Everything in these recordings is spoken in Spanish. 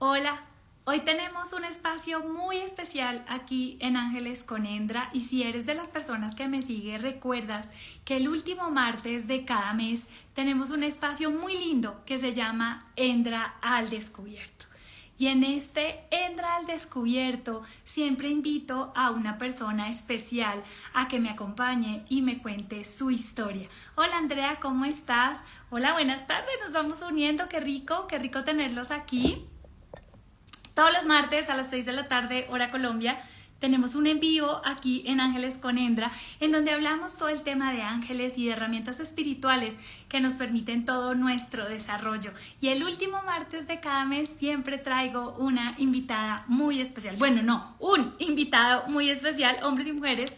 Hola, hoy tenemos un espacio muy especial aquí en Ángeles con Endra y si eres de las personas que me sigue recuerdas que el último martes de cada mes tenemos un espacio muy lindo que se llama Endra al Descubierto. Y en este Endra al Descubierto siempre invito a una persona especial a que me acompañe y me cuente su historia. Hola Andrea, ¿cómo estás? Hola, buenas tardes, nos vamos uniendo, qué rico tenerlos aquí. Todos los martes a las 6 de la tarde, hora Colombia, tenemos un en vivo aquí en Ángeles con Endra, en donde hablamos todo el tema de ángeles y de herramientas espirituales que nos permiten todo nuestro desarrollo. Y el último martes de cada mes siempre traigo una invitada muy especial. Bueno, no, un invitado muy especial, hombres y mujeres,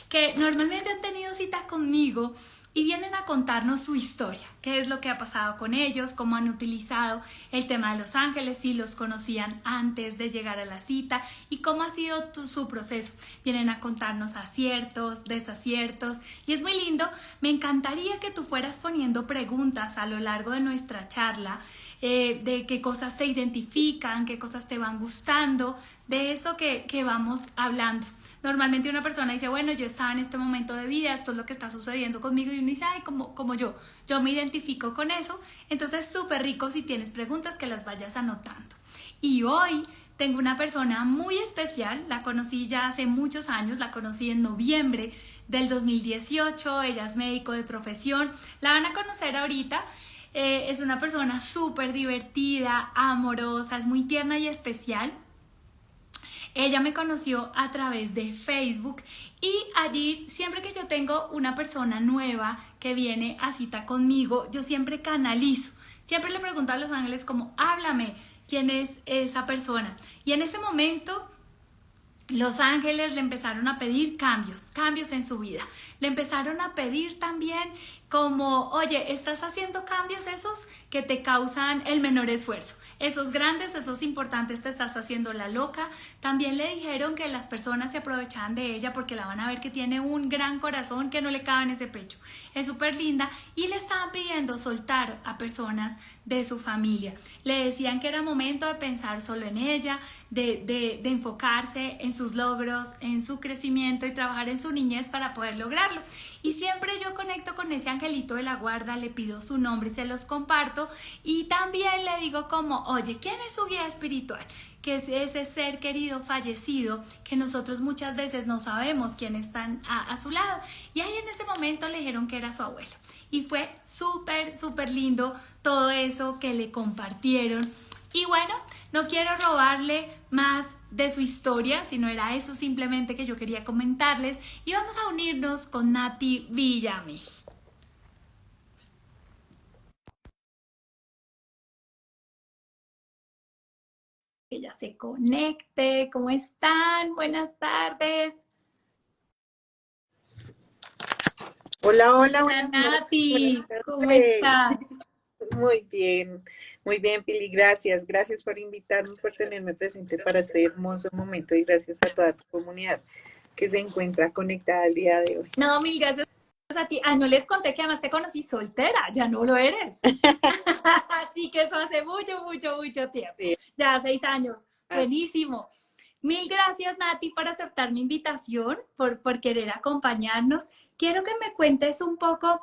que normalmente han tenido cita conmigo y vienen a contarnos su historia, qué es lo que ha pasado con ellos, cómo han utilizado el tema de los ángeles, si los conocían antes de llegar a la cita y cómo ha sido su proceso. Vienen a contarnos aciertos, desaciertos y es muy lindo. Me encantaría que tú fueras poniendo preguntas a lo largo de nuestra charla, de qué cosas te identifican, qué cosas te van gustando, de eso que vamos hablando. Normalmente una persona dice, bueno, yo estaba en este momento de vida, esto es lo que está sucediendo conmigo, y uno dice, ay, como yo me identifico con eso. Entonces es súper rico si tienes preguntas que las vayas anotando. Y hoy tengo una persona muy especial, la conocí ya hace muchos años, la conocí en noviembre del 2018, ella es médico de profesión, la van a conocer ahorita. Es una persona súper divertida, amorosa, es muy tierna y especial. Ella me conoció a través de Facebook y allí siempre que yo tengo una persona nueva que viene a cita conmigo, yo siempre canalizo, siempre le pregunto a los ángeles como, háblame, ¿quién es esa persona? Y en ese momento los ángeles le empezaron a pedir cambios en su vida. Le empezaron a pedir también como, oye, estás haciendo cambios esos que te causan el menor esfuerzo. Esos grandes, esos importantes te estás haciendo la loca. También le dijeron que las personas se aprovechaban de ella porque la van a ver que tiene un gran corazón que no le cabe en ese pecho. Es súper linda y le estaban pidiendo soltar a personas de su familia. Le decían que era momento de pensar solo en ella, de enfocarse en sus logros, en su crecimiento y trabajar en su niñez para poder lograrlo. Y siempre yo conecto con ese angelito de la guarda, le pido su nombre y se los comparto y también le digo como, oye, ¿quién es su guía espiritual? Que es ese ser querido fallecido que nosotros muchas veces no sabemos quién están a su lado. Y ahí en ese momento le dijeron que era su abuelo. Y fue súper lindo todo eso que le compartieron. Y bueno, no quiero robarle más de su historia, sino era eso simplemente que yo quería comentarles. Y vamos a unirnos con Nati Villamil. Que ella se conecte. ¿Cómo están? Buenas tardes. Hola, hola, Hola buenas noches, Nati, buenas ¿cómo tardes. estás? Muy bien, Pili, gracias. Gracias por invitarme, por tenerme presente para este hermoso momento y gracias a toda tu comunidad que se encuentra conectada el día de hoy. No, mil gracias a ti. Ah, no les conté que además te conocí soltera, ya no lo eres. Así que eso hace mucho tiempo, Sí, ya 6 años. así. Buenísimo. Mil gracias, Nati, por aceptar mi invitación, por querer acompañarnos. Quiero que me cuentes un poco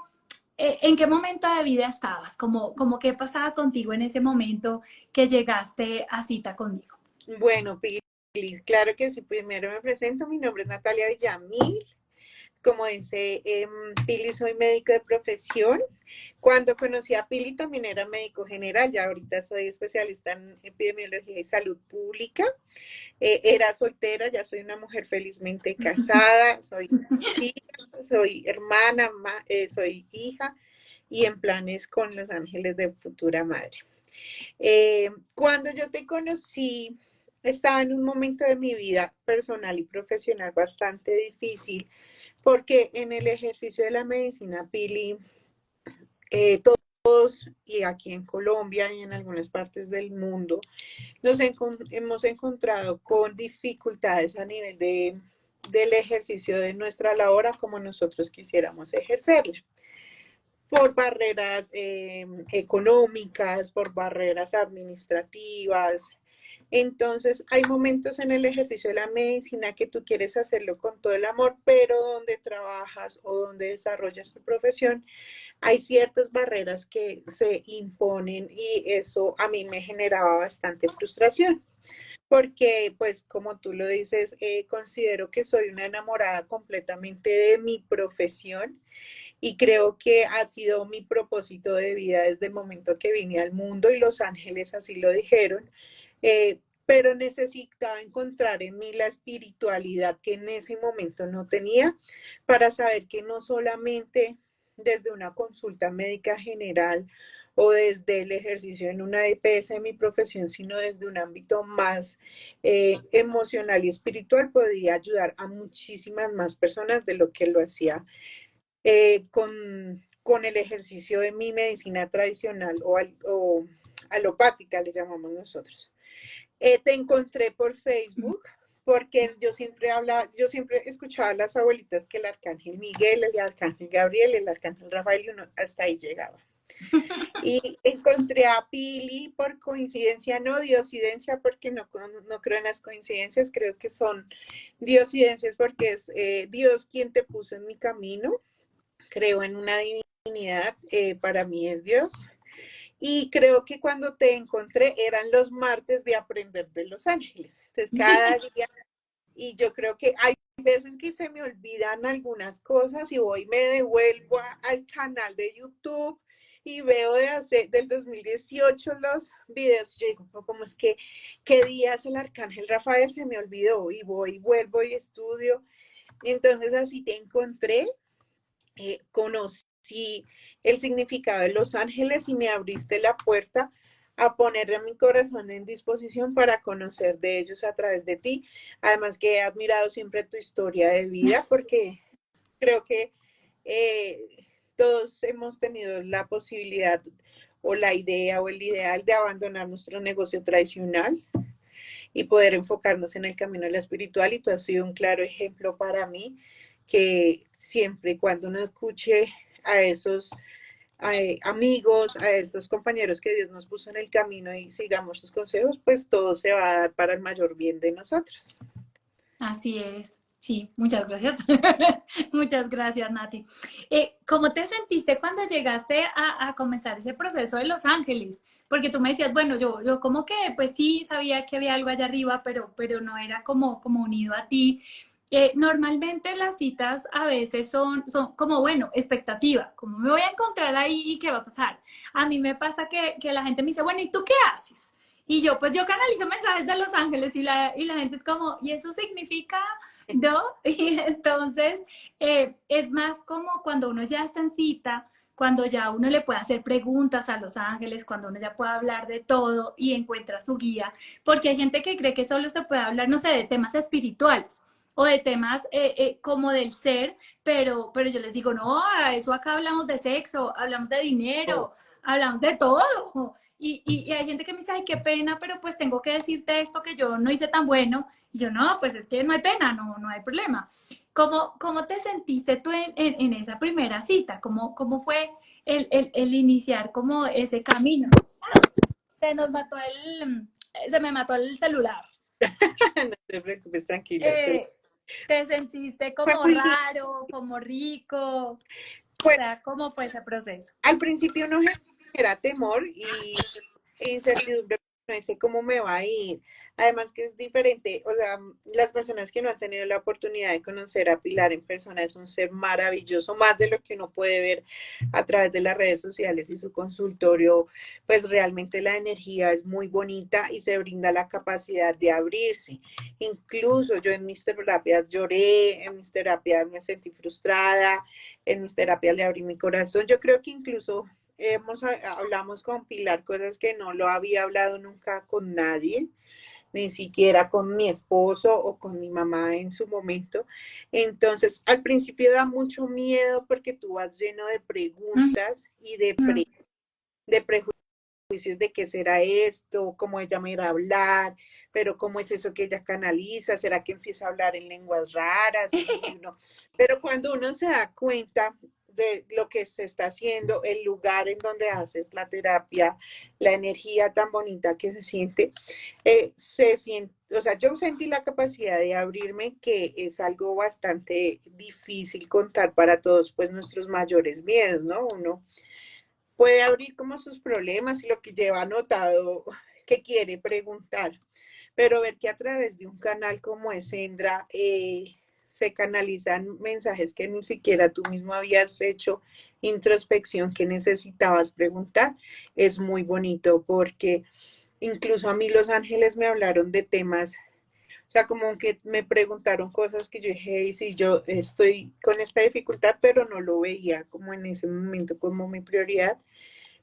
en qué momento de vida estabas, como qué pasaba contigo en ese momento que llegaste a cita conmigo. Bueno, Pili, claro que sí, primero me presento, mi nombre es Natalia Villamil. Como dice Pili, soy médico de profesión. Cuando conocí a Pili también era médico general, ya ahorita soy especialista en epidemiología y salud pública. Era soltera, ya soy una mujer felizmente casada, soy hija, soy hermana, soy hija y en planes con los ángeles de futura madre. Cuando yo te conocí, estaba en un momento de mi vida personal y profesional bastante difícil porque en el ejercicio de la medicina, Pili, todos y aquí en Colombia y en algunas partes del mundo, hemos encontrado con dificultades a nivel del ejercicio de nuestra labor como nosotros quisiéramos ejercerla, por barreras económicas, por barreras administrativas, Entonces, hay momentos en el ejercicio de la medicina que tú quieres hacerlo con todo el amor, pero donde trabajas o donde desarrollas tu profesión, hay ciertas barreras que se imponen y eso a mí me generaba bastante frustración. Porque, pues, como tú lo dices, considero que soy una enamorada completamente de mi profesión y creo que ha sido mi propósito de vida desde el momento que vine al mundo y los ángeles así lo dijeron, pero necesitaba encontrar en mí la espiritualidad que en ese momento no tenía para saber que no solamente desde una consulta médica general o desde el ejercicio en una EPS de mi profesión, sino desde un ámbito más emocional y espiritual, podía ayudar a muchísimas más personas de lo que lo hacía con el ejercicio de mi medicina tradicional o alopática, le llamamos nosotros. Te encontré por Facebook porque yo siempre escuchaba a las abuelitas que el arcángel Miguel, el arcángel Gabriel, el arcángel Rafael, y uno hasta ahí llegaba. Y encontré a Pili por coincidencia, no diosidencia, porque no creo en las coincidencias, creo que son diosidencias porque es Dios quien te puso en mi camino. Creo en una divinidad, para mí es Dios. Y creo que cuando te encontré eran los martes de aprender de los ángeles. Entonces, cada día, y yo creo que hay veces que se me olvidan algunas cosas y voy y me devuelvo al canal de YouTube y veo del 2018 los videos. Yo digo, ¿cómo es que qué días el arcángel Rafael se me olvidó? Y voy, y vuelvo y estudio. Y entonces así te encontré, conocí el significado de los ángeles y me abriste la puerta a poner mi corazón en disposición para conocer de ellos a través de ti. Además que he admirado siempre tu historia de vida porque creo que eh, todos hemos tenido la posibilidad o la idea o el ideal de abandonar nuestro negocio tradicional y poder enfocarnos en el camino de la espiritual y tú has sido un claro ejemplo para mí que siempre y cuando uno escuche a esos amigos, a esos compañeros que Dios nos puso en el camino y sigamos sus consejos, pues todo se va a dar para el mayor bien de nosotros. Así es. Sí, muchas gracias. Muchas gracias, Nati. ¿Cómo te sentiste cuando llegaste a comenzar ese proceso de Los Ángeles? Porque tú me decías, bueno, yo como que, pues sí, sabía que había algo allá arriba, pero no era como unido a ti. Normalmente las citas a veces son como, bueno, expectativa, como me voy a encontrar ahí y qué va a pasar. A mí me pasa que la gente me dice, bueno, ¿y tú qué haces? Y yo, pues yo canalizo mensajes de Los Ángeles y la gente es como, ¿y eso significa? ¿No? Y entonces es más como cuando uno ya está en cita, cuando ya uno le puede hacer preguntas a Los Ángeles, cuando uno ya puede hablar de todo y encuentra su guía, porque hay gente que cree que solo se puede hablar, no sé, de temas espirituales o de temas como del ser, pero yo les digo, no, a eso acá hablamos de sexo, hablamos de dinero, hablamos de todo. Y hay gente que me dice, ay, qué pena, pero pues tengo que decirte esto que yo no hice tan bueno. Y yo, no, pues es que no hay pena, no hay problema. ¿Cómo te sentiste tú en esa primera cita? ¿Cómo fue el iniciar como ese camino? Se nos mató se me mató el celular. No te preocupes, tranquila. Eh, ¿Te sentiste Fue como muy lindo. raro, como rico? O Pues, sea, ¿cómo fue ese proceso? al principio uno genera temor y incertidumbre, no sé cómo me va a ir. Además que es diferente, o sea, las personas que no han tenido la oportunidad de conocer a Pilar en persona es un ser maravilloso, más de lo que uno puede ver a través de las redes sociales y su consultorio, pues realmente la energía es muy bonita y se brinda la capacidad de abrirse. Incluso yo en mis terapias lloré, en mis terapias me sentí frustrada, en mis terapias le abrí mi corazón. Yo creo que incluso hablamos con Pilar cosas que no lo había hablado nunca con nadie, ni siquiera con mi esposo o con mi mamá en su momento. Entonces, al principio da mucho miedo porque tú vas lleno de preguntas y de prejuicios de qué será esto, cómo ella me irá a hablar, pero cómo es eso que ella canaliza, será que empieza a hablar en lenguas raras, y no. Pero cuando uno se da cuenta de lo que se está haciendo, el lugar en donde haces la terapia, la energía tan bonita que se siente, o sea, yo sentí la capacidad de abrirme, que es algo bastante difícil contar para todos, pues nuestros mayores miedos, ¿no? Uno puede abrir como sus problemas y lo que lleva anotado que quiere preguntar, pero ver que a través de un canal como es Sendra, se canalizan mensajes que ni siquiera tú mismo habías hecho introspección, que necesitabas preguntar, es muy bonito, porque incluso a mí los ángeles me hablaron de temas, o sea, como que me preguntaron cosas que yo dije, hey, sí, yo estoy con esta dificultad, pero no lo veía como en ese momento como mi prioridad,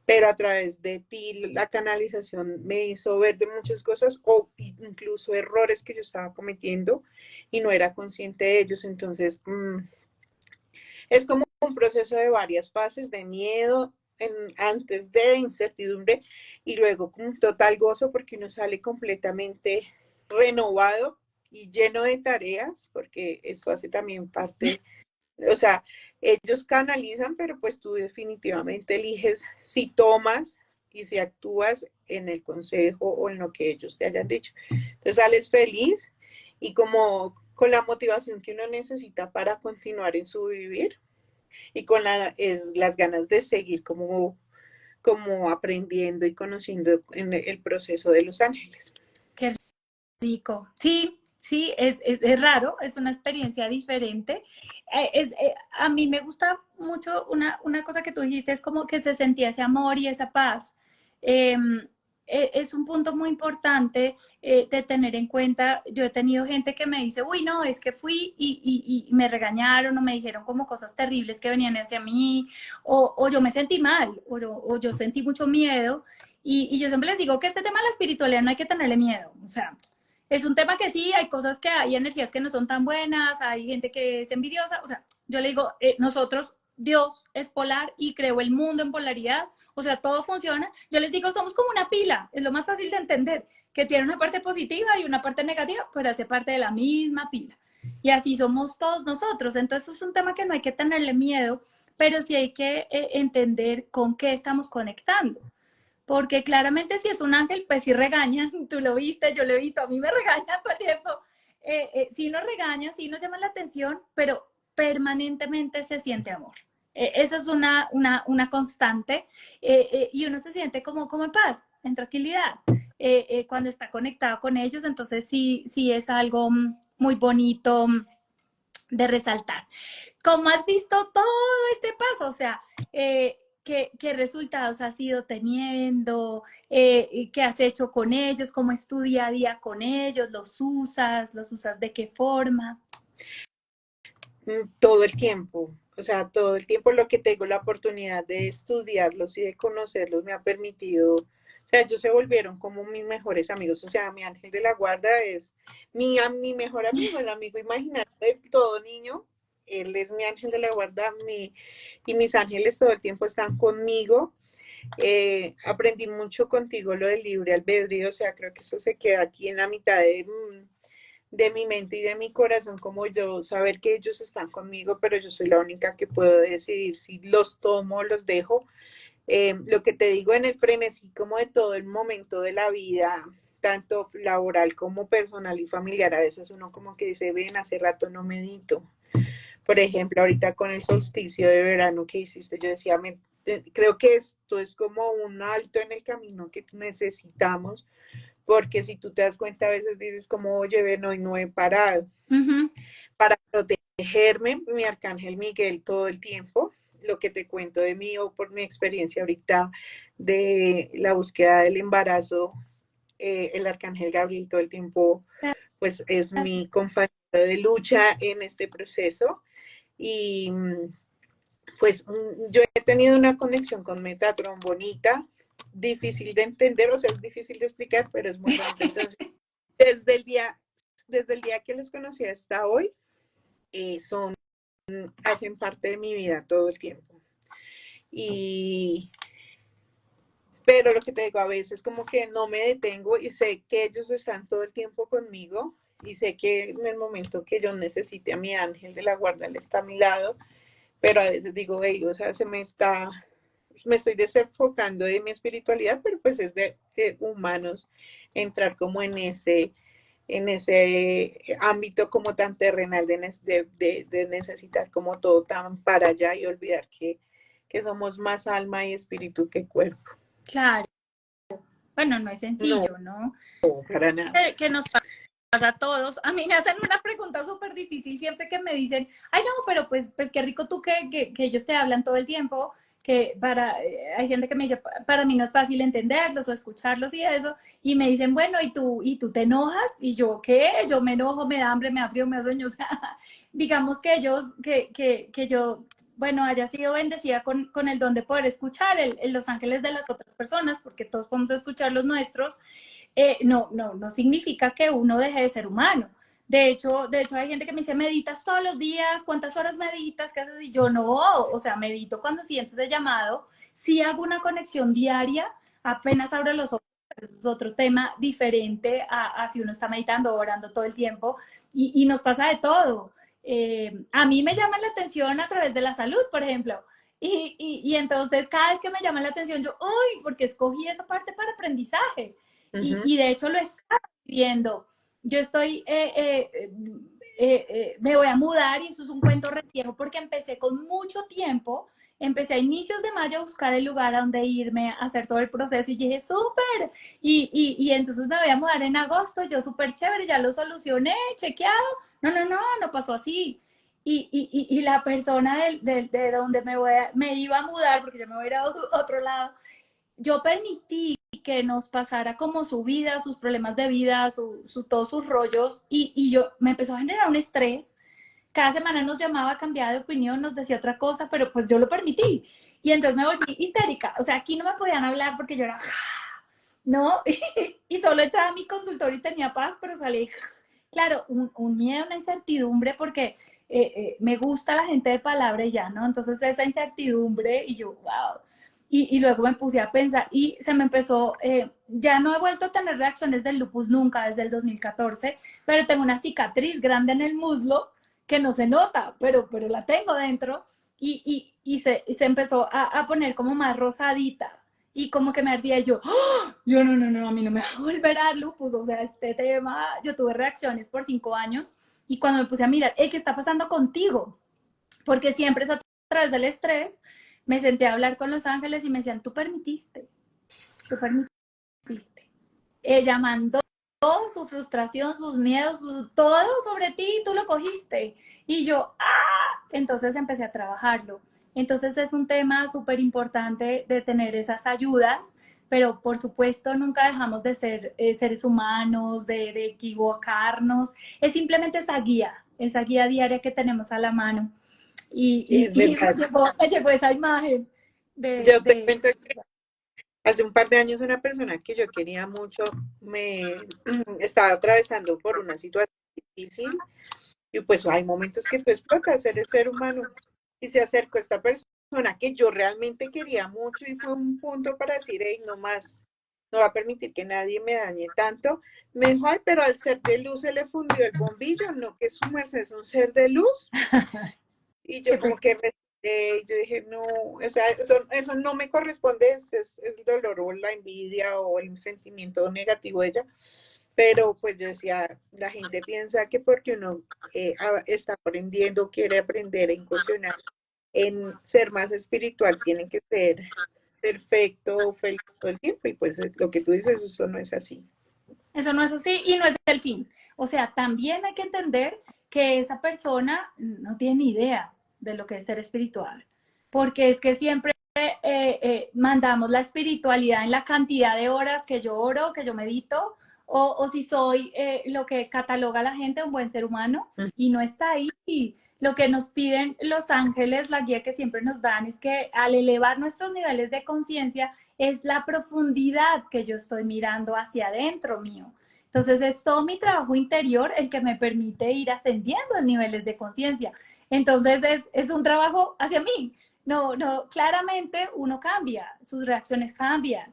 pero a través de ti la canalización me hizo ver de muchas cosas o incluso errores que yo estaba cometiendo y no era consciente de ellos. Entonces, es como un proceso de varias fases de miedo, antes de incertidumbre y luego con un total gozo, porque uno sale completamente renovado y lleno de tareas, porque eso hace también parte, o sea, ellos canalizan, pero pues tú definitivamente eliges si tomas y si actúas en el consejo o en lo que ellos te hayan dicho. Entonces sales feliz y como con la motivación que uno necesita para continuar en su vivir y con las ganas de seguir como aprendiendo y conociendo en el proceso de los ángeles. Qué rico. Sí, sí, es raro, es una experiencia diferente. A mí me gusta mucho una cosa que tú dijiste, es como que se sentía ese amor y esa paz. Eh, es un punto muy importante de tener en cuenta. Yo he tenido gente que me dice, uy, no, es que fui y me regañaron o me dijeron como cosas terribles que venían hacia mí, o yo me sentí mal, o yo sentí mucho miedo. Y yo siempre les digo que este tema de la espiritualidad no hay que tenerle miedo. O sea, es un tema que sí, hay cosas que hay energías que no son tan buenas, hay gente que es envidiosa, o sea, yo le digo, nosotros, Dios es polar y creó el mundo en polaridad, o sea, todo funciona. Yo les digo, somos como una pila, es lo más fácil de entender, que tiene una parte positiva y una parte negativa, pero hace parte de la misma pila. Y así somos todos nosotros. Entonces es un tema que no hay que tenerle miedo, pero sí hay que entender con qué estamos conectando. Porque claramente si es un ángel, pues sí regañan, tú lo viste, yo lo he visto, a mí me regañan todo el tiempo. Sí nos regañan, sí nos llaman la atención, pero permanentemente se siente amor. Esa es una constante y uno se siente como en paz, en tranquilidad, cuando está conectado con ellos. Entonces sí, sí es algo muy bonito de resaltar. ¿Cómo has visto todo este paso? O sea, ¿qué resultados has ido teniendo? ¿Qué has hecho con ellos? ¿Cómo es tu día a día con ellos? ¿Los usas? ¿Los usas de qué forma? Todo el tiempo, o sea, todo el tiempo lo que tengo la oportunidad de estudiarlos y de conocerlos me ha permitido, o sea, ellos se volvieron como mis mejores amigos, o sea, mi ángel de la guarda es mi mejor amigo, el amigo imaginario de todo niño, él es mi ángel de la guarda, y mis ángeles todo el tiempo están conmigo. Aprendí mucho contigo lo del libre albedrío, o sea, creo que eso se queda aquí en la mitad de mi mente y de mi corazón, como yo saber que ellos están conmigo, pero yo soy la única que puedo decidir si los tomo o los dejo. Lo que te digo, en el frenesí como de todo el momento de la vida, tanto laboral como personal y familiar, a veces uno como que dice, ven, hace rato no medito. Por ejemplo, ahorita con el solsticio de verano que hiciste, yo decía, creo que esto es como un alto en el camino que necesitamos, porque si tú te das cuenta, a veces dices como, oye, ven, hoy no he parado. Uh -huh. Para protegerme, mi arcángel Miguel todo el tiempo, lo que te cuento de mí o por mi experiencia ahorita de la búsqueda del embarazo, el arcángel Gabriel todo el tiempo, pues es mi compañero de lucha en este proceso. Y pues yo he tenido una conexión con Metatron bonita, difícil de entender, o sea, es difícil de explicar, pero es muy bonita. Entonces, desde el día, desde el día que los conocí hasta hoy, hacen parte de mi vida todo el tiempo. Y, pero lo que te digo, a veces como que no me detengo y sé que ellos están todo el tiempo conmigo y sé que en el momento que yo necesite a mi ángel de la guarda, él está a mi lado, pero a veces digo, hey, o sea, me estoy desenfocando de mi espiritualidad, pero pues es de humanos entrar como en ese ámbito como tan terrenal de necesitar como todo tan para allá y olvidar que somos más alma y espíritu que cuerpo. Claro. Bueno, no es No, sencillo, ¿no? para nada. Que nos pasa a todos. A mí me hacen una pregunta súper difícil siempre que me dicen, ay no, pero pues qué rico tú que ellos te hablan todo el tiempo, que hay gente que me dice, para mí no es fácil entenderlos o escucharlos y eso, y me dicen, bueno, ¿y tú te enojas? Y yo, ¿qué? Yo me enojo, me da hambre, me da frío, me da sueño, o sea, digamos que ellos, que yo, bueno, haya sido bendecida con el don de poder escuchar los ángeles de las otras personas, porque todos podemos escuchar los nuestros, no significa que uno deje de ser humano. De hecho, hay gente que me dice, ¿meditas todos los días? ¿Cuántas horas meditas? ¿Qué haces? Y yo no, o sea, medito cuando siento ese llamado. Sí hago una conexión diaria, apenas abro los ojos. Eso es otro tema diferente a si uno está meditando o orando todo el tiempo. Y nos pasa de todo. A mí me llama la atención a través de la salud, por ejemplo. Y entonces cada vez que me llama la atención, yo, uy, porque escogí esa parte para aprendizaje. Uh-huh. Y de hecho lo estaba viendo. Yo me voy a mudar y eso es un cuento re viejo porque empecé con mucho tiempo, empecé a inicios de mayo a buscar el lugar a donde irme, a hacer todo el proceso y dije, súper, y entonces me voy a mudar en agosto, yo súper chévere, ya lo solucioné, chequeado, no pasó así. Y la persona de donde me iba a mudar, porque yo me voy a ir a otro lado, yo permití que nos pasara como su vida, sus problemas de vida, todos sus rollos, y yo me empezó a generar un estrés. Cada semana nos llamaba, cambiaba de opinión, nos decía otra cosa, pero pues yo lo permití. Y entonces me volví histérica. O sea, aquí no me podían hablar porque yo era, ¿no? Y solo entraba a mi consultorio y tenía paz, pero salí, claro, un miedo, una incertidumbre, porque me gusta la gente de palabra y ya, ¿no? Entonces esa incertidumbre y yo, wow. Y luego me puse a pensar y se me empezó, ya no he vuelto a tener reacciones del lupus nunca desde el 2014, pero tengo una cicatriz grande en el muslo que no se nota, pero la tengo dentro y se empezó a poner como más rosadita y como que me ardía y yo no, a mí no me va a volver a dar lupus, o sea, este tema, yo tuve reacciones por 5 años y cuando me puse a mirar, ¿qué está pasando contigo? Porque siempre es a través del estrés, me senté a hablar con los ángeles y me decían, tú permitiste. Ella mandó su frustración, sus miedos, todo sobre ti y tú lo cogiste. Y yo, entonces empecé a trabajarlo. Entonces es un tema súper importante de tener esas ayudas, pero por supuesto nunca dejamos de ser seres humanos, de equivocarnos. Es simplemente esa guía diaria que tenemos a la mano. Es Y verdad. me llegó esa imagen Yo te cuento que hace un par de años una persona que yo quería mucho me estaba atravesando por una situación difícil y pues hay momentos que tú explotas, ser el ser humano y se acercó esta persona que yo realmente quería mucho y fue un punto para decir, hey, no más, no va a permitir que nadie me dañe tanto. Me dijo, ay, pero al ser de luz se le fundió el bombillo, no que su merced es un ser de luz. Y yo como que yo dije, no, o sea, eso no me corresponde, es el dolor o la envidia o el sentimiento negativo de ella. Pero pues yo decía, la gente piensa que porque uno está aprendiendo, quiere aprender a incursionar en ser más espiritual, tiene que ser perfecto, feliz todo el tiempo. Y pues lo que tú dices, eso no es así. Eso no es así y no es el fin. O sea, también hay que entender que esa persona no tiene ni idea de lo que es ser espiritual, porque es que siempre mandamos la espiritualidad en la cantidad de horas que yo oro, que yo medito, o si soy lo que cataloga la gente un buen ser humano, y no está ahí. Y lo que nos piden los ángeles, la guía que siempre nos dan, es que al elevar nuestros niveles de conciencia, es la profundidad que yo estoy mirando hacia adentro mío. Entonces es todo mi trabajo interior el que me permite ir ascendiendo en niveles de conciencia. Entonces es un trabajo hacia mí. No, claramente uno cambia, sus reacciones cambian.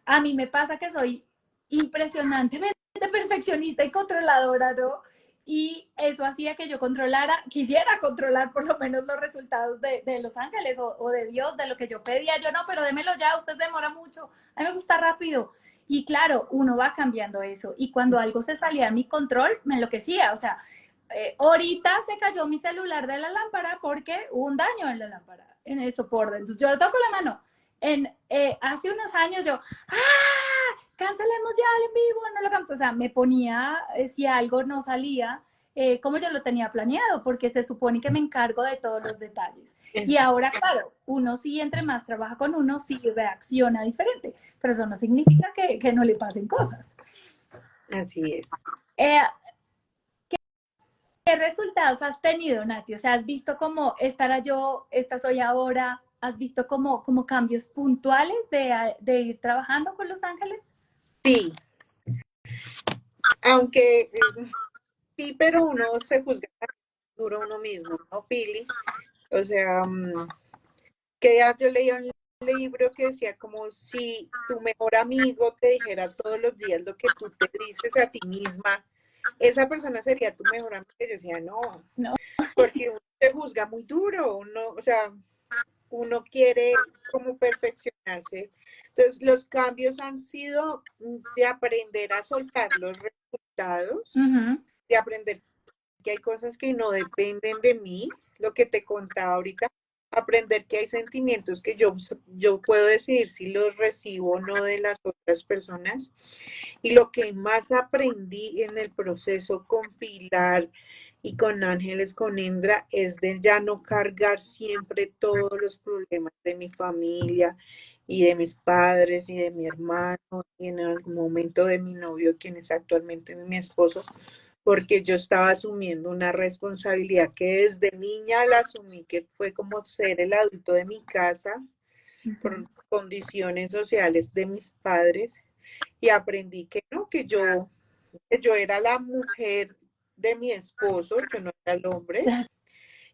A mí me pasa que soy impresionantemente perfeccionista y controladora, ¿no? y eso hacía que yo quisiera controlar por lo menos los resultados de los ángeles o de Dios, de lo que yo pedía. Yo no, pero démelo ya, usted se demora mucho, a mí me gusta rápido. Y claro, uno va cambiando eso. Y cuando algo se salía de mi control, me enloquecía. O sea, ahorita se cayó mi celular de la lámpara porque hubo un daño en la lámpara, en el soporte. Entonces yo lo toco la mano. Hace unos años yo, cancelemos ya el en vivo, no lo hagamos. O sea, me ponía, si algo no salía, como yo lo tenía planeado, porque se supone que me encargo de todos los detalles. Y ahora, claro, uno sí, entre más trabaja con uno, sí reacciona diferente, pero eso no significa que no le pasen cosas. Así es. ¿Qué resultados has tenido, Nati? O sea, ¿has visto cómo esta era yo, esta soy ahora? ¿Has visto como cambios puntuales de ir trabajando con Los Ángeles? Sí, aunque sí, pero uno se juzga duro uno mismo, ¿no, Pili? O sea, que ya yo leía un libro que decía como si tu mejor amigo te dijera todos los días lo que tú te dices a ti misma, esa persona sería tu mejor amiga. Yo decía, no, No. porque uno te juzga muy duro, uno, o sea, uno quiere como perfeccionarse. Entonces, los cambios han sido de aprender a soltar los resultados, de aprender que hay cosas que no dependen de mí, lo que te contaba ahorita, aprender que hay sentimientos que yo puedo decidir si los recibo o no de las otras personas. Y lo que más aprendí en el proceso con Pilar y con Ángeles, con Endra, es de ya no cargar siempre todos los problemas de mi familia y de mis padres y de mi hermano y en algún momento de mi novio, quien es actualmente mi esposo, porque yo estaba asumiendo una responsabilidad que desde niña la asumí, que fue como ser el adulto de mi casa por condiciones sociales de mis padres, y aprendí que no, que yo era la mujer de mi esposo, yo no era el hombre,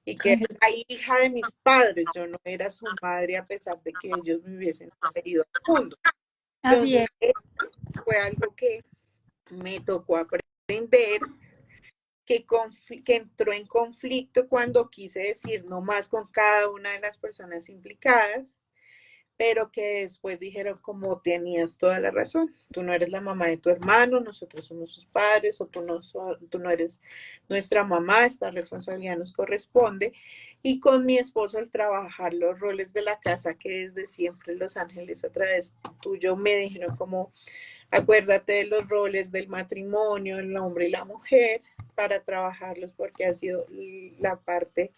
y que era la hija de mis padres, yo no era su madre a pesar de que ellos me hubiesen traído al mundo. Así Entonces, es. fue algo que me tocó aprender, que entró en conflicto cuando quise decir no más con cada una de las personas implicadas, pero que después dijeron como tenías toda la razón, tú no eres la mamá de tu hermano, nosotros somos sus padres, o tú no eres nuestra mamá, esta responsabilidad nos corresponde. Y con mi esposo el trabajar los roles de la casa, que desde siempre Los Ángeles a través tuyo me dijeron como acuérdate de los roles del matrimonio, el hombre y la mujer, para trabajarlos porque ha sido la parte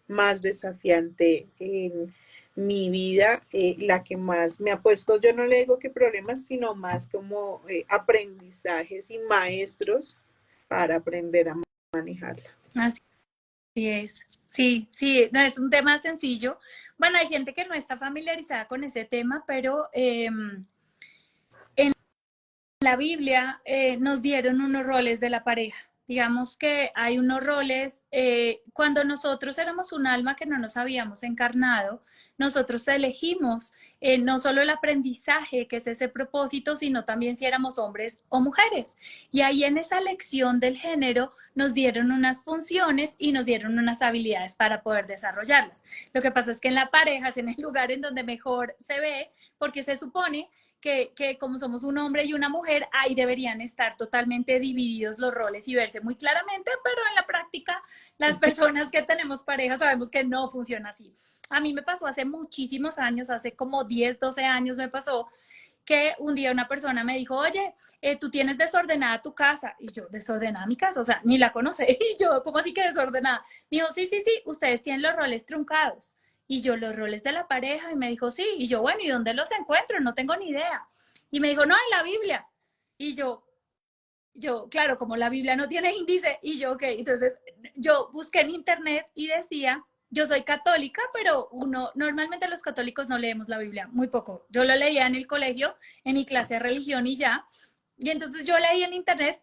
más desafiante en mi vida, la que más me ha puesto, yo no le digo que problemas, sino más como aprendizajes y maestros para aprender a manejarla. Así es. Sí, sí, no es un tema sencillo. Bueno, hay gente que no está familiarizada con ese tema, pero en la Biblia nos dieron unos roles de la pareja. Digamos que hay unos roles, cuando nosotros éramos un alma que no nos habíamos encarnado, nosotros elegimos no solo el aprendizaje, que es ese propósito, sino también si éramos hombres o mujeres. Y ahí en esa lección del género nos dieron unas funciones y nos dieron unas habilidades para poder desarrollarlas. Lo que pasa es que en la pareja es en el lugar en donde mejor se ve, porque se supone que como somos un hombre y una mujer, ahí deberían estar totalmente divididos los roles y verse muy claramente, pero en la práctica las personas que tenemos pareja sabemos que no funciona así. A mí me pasó hace muchísimos años, hace como 10, 12 años me pasó que un día una persona me dijo, oye, tú tienes desordenada tu casa. Y yo, ¿desordenada mi casa? O sea, ni la conoce. Y yo, ¿cómo así que desordenada? Me dijo, sí, sí, sí, ustedes tienen los roles truncados. Y yo, los roles de la pareja. Y me dijo, sí. Y yo, bueno, ¿y dónde los encuentro? No tengo ni idea. Y me dijo, no, en la Biblia. Y yo, claro, como la Biblia no tiene índice, y yo, ok, entonces yo busqué en internet y decía, yo soy católica, pero normalmente los católicos no leemos la Biblia, muy poco. Yo lo leía en el colegio, en mi clase de religión y ya. Y entonces yo leí en internet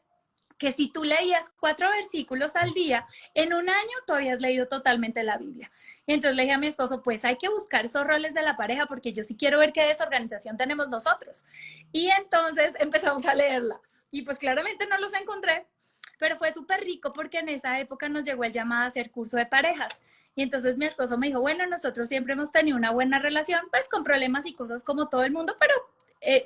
que si tú leías 4 versículos al día, en un año tú habías leído totalmente la Biblia. Y entonces le dije a mi esposo, pues hay que buscar esos roles de la pareja porque yo sí quiero ver qué desorganización tenemos nosotros. Y entonces empezamos a leerla. Y pues claramente no los encontré. pero fue súper rico porque en esa época nos llegó el llamado a hacer curso de parejas. Y entonces mi esposo me dijo, bueno, nosotros siempre hemos tenido una buena relación, pues con problemas y cosas como todo el mundo, pero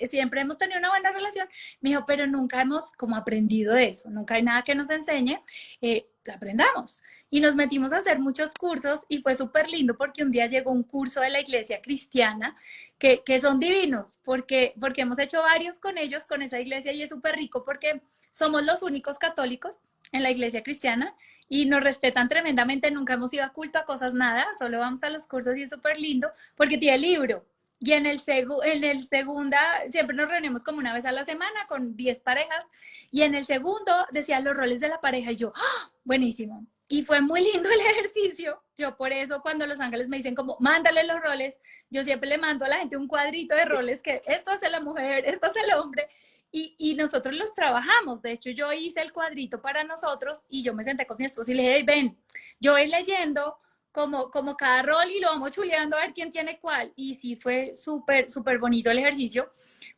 siempre hemos tenido una buena relación. Me dijo, pero nunca hemos como aprendido de eso, nunca hay nada que nos enseñe, aprendamos. Y nos metimos a hacer muchos cursos y fue súper lindo porque un día llegó un curso de la iglesia cristiana que son divinos, porque hemos hecho varios con ellos, con esa iglesia, y es súper rico porque somos los únicos católicos en la iglesia cristiana y nos respetan tremendamente, nunca hemos ido a culto, a cosas, nada, solo vamos a los cursos y es súper lindo porque tiene libro. Y en el segunda, siempre nos reunimos como una vez a la semana con 10 parejas, y en el segundo decía los roles de la pareja, y yo, ¡oh! Buenísimo. Y fue muy lindo el ejercicio. Yo por eso cuando los ángeles me dicen como, mándale los roles, yo siempre le mando a la gente un cuadrito de roles que esto hace la mujer, esto hace el hombre, y nosotros los trabajamos. De hecho, yo hice el cuadrito para nosotros y yo me senté con mi esposo y le dije, hey, ven, yo voy leyendo como cada rol y lo vamos chuleando a ver quién tiene cuál. Y sí fue súper, súper bonito el ejercicio,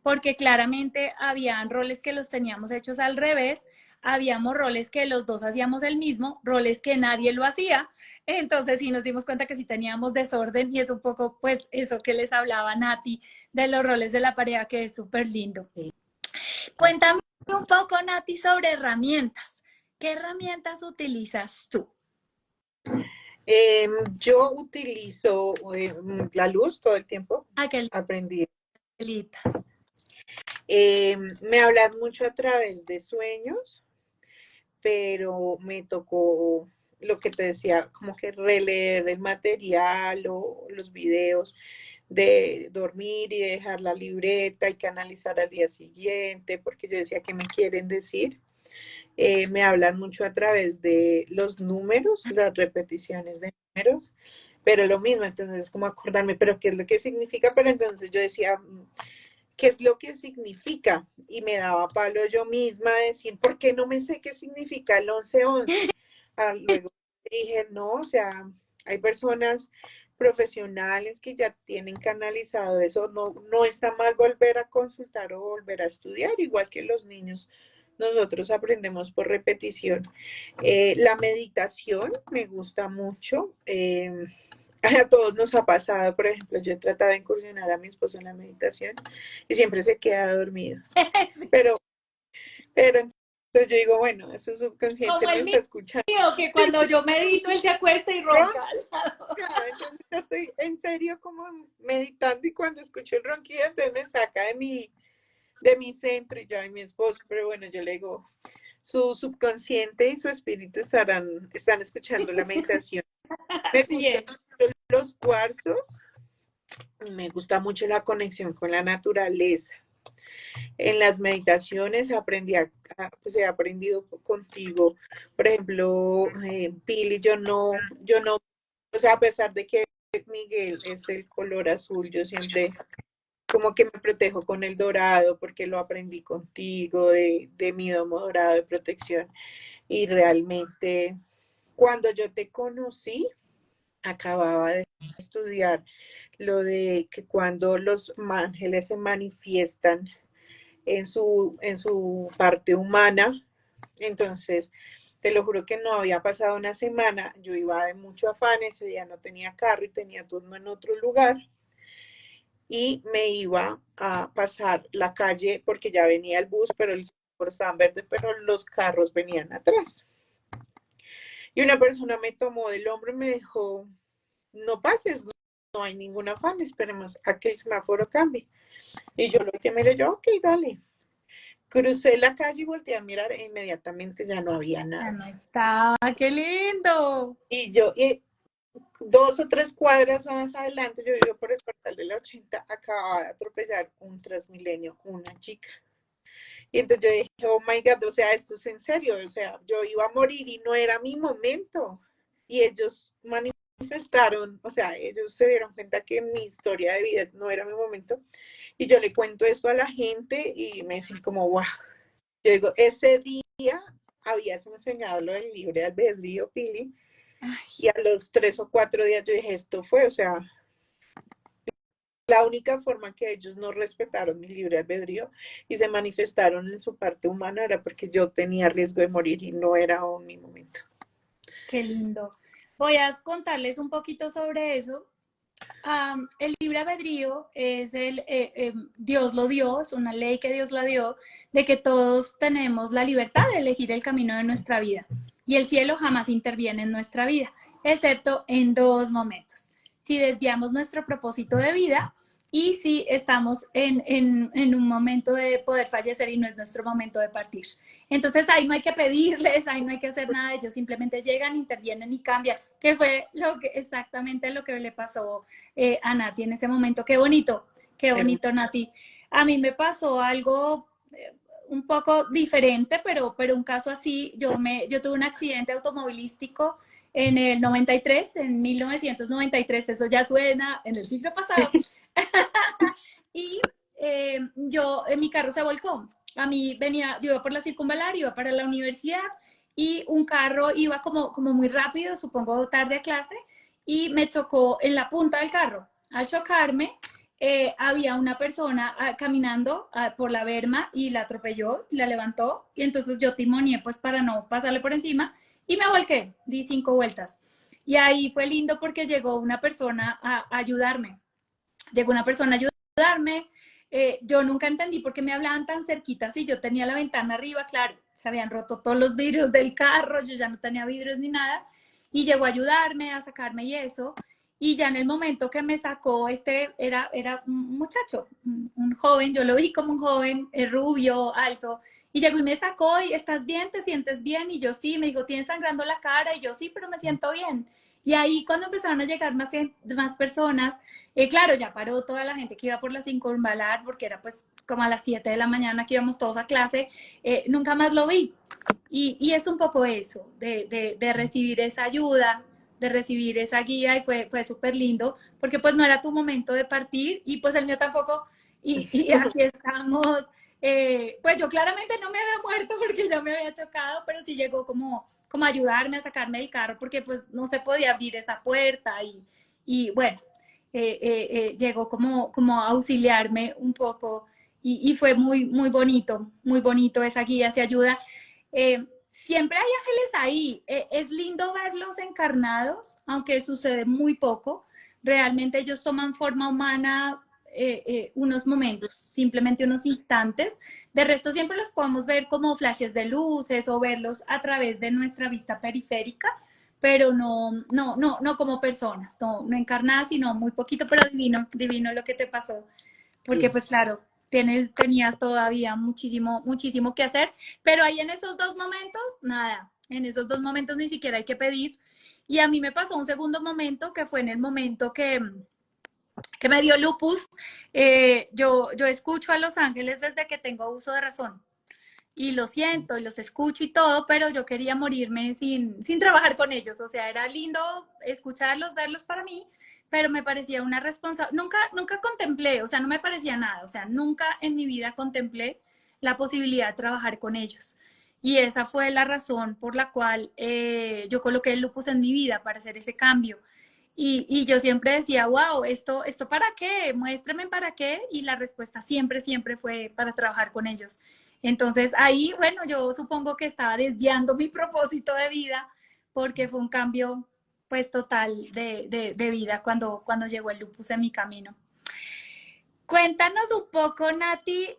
porque claramente habían roles que los teníamos hechos al revés, habíamos roles que los dos hacíamos el mismo, roles que nadie lo hacía. Entonces sí nos dimos cuenta que sí teníamos desorden y es un poco pues eso que les hablaba Nati de los roles de la pareja, que es súper lindo. Cuéntame un poco, Nati, sobre herramientas. ¿Qué herramientas utilizas tú? Yo utilizo la luz todo el tiempo. Aquelitas. Aprendí. Me hablan mucho a través de sueños, pero me tocó lo que te decía, como que releer el material o los videos, de dormir y dejar la libreta y canalizar al día siguiente, porque yo decía, ¿qué me quieren decir? Me hablan mucho a través de los números, las repeticiones de números, pero lo mismo, entonces es como acordarme, pero ¿qué es lo que significa? Pero entonces yo decía, ¿qué es lo que significa? Y me daba palo yo misma decir, ¿por qué no me sé qué significa el 11-11? Luego dije, no, o sea, hay personas profesionales que ya tienen canalizado eso, no, no está mal volver a consultar o volver a estudiar, igual que los niños, nosotros aprendemos por repetición. La meditación me gusta mucho. A todos nos ha pasado, por ejemplo, yo he tratado de incursionar a mi esposo en la meditación y siempre se queda dormido. Sí. Pero entonces yo digo, bueno, eso subconsciente Como me el está mío, escuchando. que cuando yo medito, él se acuesta y ronca al lado. Entonces yo estoy en serio como meditando y cuando escucho el ronquido, entonces me saca de mi centro y yo a mi esposo, pero bueno, yo le digo, su subconsciente y su espíritu están escuchando la meditación. Me Así gustan es. los cuarzos y me gusta mucho la conexión con la naturaleza. En las meditaciones pues he aprendido contigo, por ejemplo, Pili, yo no, o sea, a pesar de que Miguel es el color azul, yo siempre como que me protejo con el dorado porque lo aprendí contigo, de mi domo dorado de protección. Y realmente, cuando yo te conocí, acababa de estudiar lo de que cuando los ángeles se manifiestan en su parte humana, entonces te lo juro que no había pasado una semana, yo iba de mucho afán, ese día no tenía carro y tenía turno en otro lugar y me iba a pasar la calle porque ya venía el bus, pero el por San Verde, pero los carros venían atrás. Y una persona me tomó del hombro y me dijo, no pases, no hay ningún afán, esperemos a que el semáforo cambie. Y yo lo que miré, yo, ok, dale. Crucé la calle y volteé a mirar e inmediatamente ya no había Ya nada. no está. ¡Qué lindo! Y yo, 2 o 3 cuadras más adelante, yo vivo por el portal de la 80, acababa de atropellar un Transmilenio, una chica. Y entonces yo dije, oh my God, o sea, esto es en serio, o sea, yo iba a morir y no era mi momento. Y ellos manifestaron, o sea, ellos se dieron cuenta que mi historia de vida no era mi momento. Y yo le cuento esto a la gente y me dicen como, wow. Yo digo, ese día habías enseñado lo del libre albedrío, Pili, Ay, y a los 3 o 4 días yo dije, esto fue, o sea, La única forma que ellos no respetaron mi libre albedrío y se manifestaron en su parte humana era porque yo tenía riesgo de morir y no era aún mi momento. Qué lindo. Voy a contarles un poquito sobre eso. El libre albedrío es Dios lo dio, es una ley que Dios la dio, de que todos tenemos la libertad de elegir el camino de nuestra vida. Y el cielo jamás interviene en nuestra vida, excepto en dos momentos. Si desviamos nuestro propósito de vida y si estamos en un momento de poder fallecer y no es nuestro momento de partir. Entonces ahí no hay que pedirles, ahí no hay que hacer nada, ellos simplemente llegan, intervienen y cambian, que fue exactamente lo que le pasó a Nati en ese momento. Qué bonito, Nati. A mí me pasó algo un poco diferente, pero un caso así, yo tuve un accidente automovilístico en el 93, en 1993, eso ya suena en el siglo pasado, y mi carro se volcó. A mí yo iba por la circunvalar, iba para la universidad y un carro iba como muy rápido, supongo tarde a clase, y me chocó en la punta del carro. Al chocarme, había una persona caminando por la berma y la atropelló, la levantó y entonces yo timoneé pues para no pasarle por encima y me volqué, di 5 vueltas. Y ahí fue lindo porque llegó una persona a ayudarme. Llegó una persona a ayudarme. Yo nunca entendí por qué me hablaban tan cerquita si yo tenía la ventana arriba, claro, se habían roto todos los vidrios del carro, yo ya no tenía vidrios ni nada, y llegó a ayudarme, a sacarme y eso, y ya en el momento que me sacó, era un muchacho, un joven, yo lo vi como un joven rubio, alto, y llegó y me sacó y ¿estás bien? ¿Te sientes bien? Y yo sí, me dijo, ¿tienes sangrando la cara? Y yo sí, pero me siento bien. Y ahí cuando empezaron a llegar más personas, claro, ya paró toda la gente que iba por la circunvalar, porque era pues como a las 7 de la mañana que íbamos todos a clase, nunca más lo vi. Y es un poco eso, de recibir esa ayuda, de recibir esa guía, y fue súper lindo, porque pues no era tu momento de partir, y pues el mío tampoco, y aquí estamos. Pues yo claramente no me había muerto porque ya me había chocado, pero sí llegó como a ayudarme a sacarme del carro, porque pues no se podía abrir esa puerta, y bueno, llegó como a auxiliarme un poco y fue muy bonito esa guía, esa ayuda. Siempre hay ángeles ahí, es lindo verlos encarnados, aunque sucede muy poco. Realmente ellos toman forma humana unos momentos, simplemente unos instantes. De resto siempre los podemos ver como flashes de luces o verlos a través de nuestra vista periférica, pero no como personas, no encarnadas, sino muy poquito, pero divino lo que te pasó, porque Sí. pues claro, tenías todavía muchísimo que hacer, pero ahí en esos dos momentos, nada, en esos dos momentos ni siquiera hay que pedir. Y a mí me pasó un segundo momento, que fue en el momento que me dio lupus. Yo escucho a los ángeles desde que tengo uso de razón y lo siento y los escucho y todo, pero yo quería morirme sin trabajar con ellos. O sea, era lindo escucharlos, verlos para mí, pero me parecía una responsabilidad. Nunca contemplé, o sea, no me parecía nada, o sea, nunca en mi vida contemplé la posibilidad de trabajar con ellos. Y esa fue la razón por la cual yo coloqué el lupus en mi vida para hacer ese cambio. Y yo siempre decía, wow, ¿esto para qué? Muéstrame para qué. Y la respuesta siempre fue para trabajar con ellos. Entonces ahí, bueno, yo supongo que estaba desviando mi propósito de vida porque fue un cambio pues total de vida cuando llegó el lupus en mi camino. Cuéntanos un poco, Nati,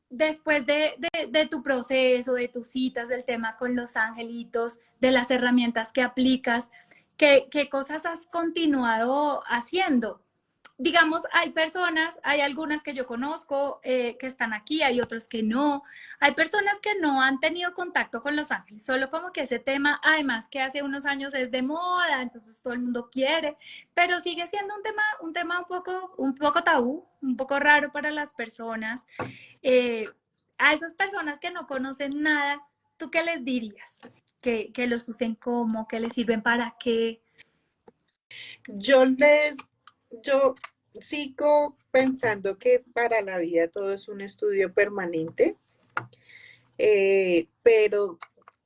después de tu proceso, de tus citas, del tema con los angelitos, de las herramientas que aplicas, ¿qué cosas has continuado haciendo? Digamos, hay algunas que yo conozco que están aquí, hay otros que no. Hay personas que no han tenido contacto con los ángeles, solo como que ese tema, además que hace unos años es de moda, entonces todo el mundo quiere, pero sigue siendo un tema un poco tabú, un poco raro para las personas. Eh, a esas personas que no conocen nada, ¿tú qué les dirías? Que los usen como, que les sirven para qué. Yo les, yo sigo pensando que para la vida todo es un estudio permanente, pero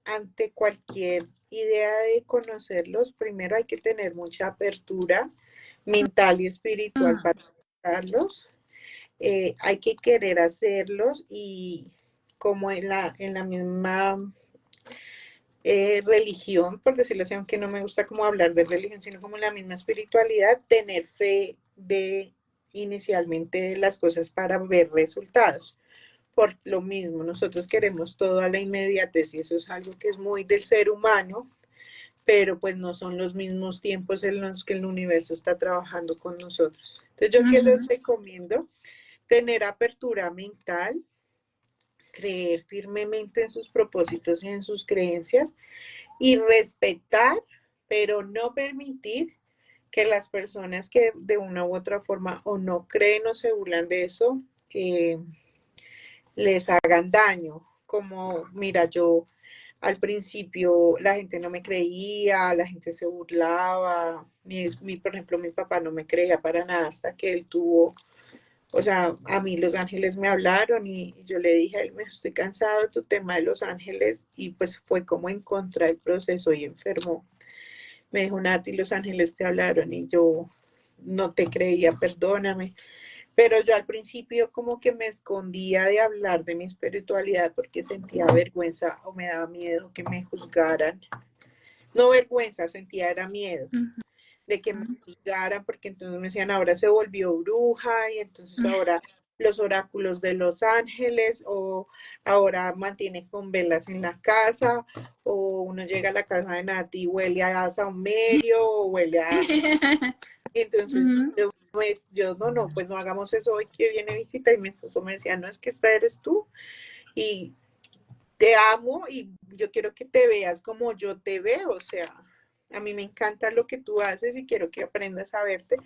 ante cualquier idea de conocerlos, primero hay que tener mucha apertura mental y espiritual Mm, para disfrutarlos, hay que querer hacerlos y como en la misma religión, por decirlo así, aunque no me gusta como hablar de religión, sino como la misma espiritualidad, tener fe de inicialmente las cosas para ver resultados. Por lo mismo, nosotros queremos todo a la inmediatez y eso es algo que es muy del ser humano, pero pues no son los mismos tiempos en los que el universo está trabajando con nosotros. Entonces, yo que les recomiendo tener apertura mental, creer firmemente en sus propósitos y en sus creencias y respetar, pero no permitir que las personas que de una u otra forma o no creen o se burlan de eso, les hagan daño. Como, mira, yo al principio la gente no me creía, la gente se burlaba, por ejemplo, mi papá no me creía para nada hasta que él tuvo, o sea, a mí los ángeles me hablaron y yo le dije a él, me estoy cansado de tu tema de los ángeles y pues fue como en contra del proceso y enfermó. Me dijo, Nati, los ángeles te hablaron y yo no te creía, perdóname. Pero yo al principio como que me escondía de hablar de mi espiritualidad porque sentía vergüenza o me daba miedo que me juzgaran. No vergüenza, sentía era miedo de que me juzgaran porque entonces me decían, ahora se volvió bruja y entonces ahora los oráculos de los ángeles o ahora mantiene con velas en la casa o uno llega a la casa de Nati y huele a saumerio o huele a... Entonces yo no, pues no hagamos eso hoy que viene visita y mi esposo me decía, no, es que esta eres tú y te amo y yo quiero que te veas como yo te veo, o sea, a mí me encanta lo que tú haces y quiero que aprendas a verte.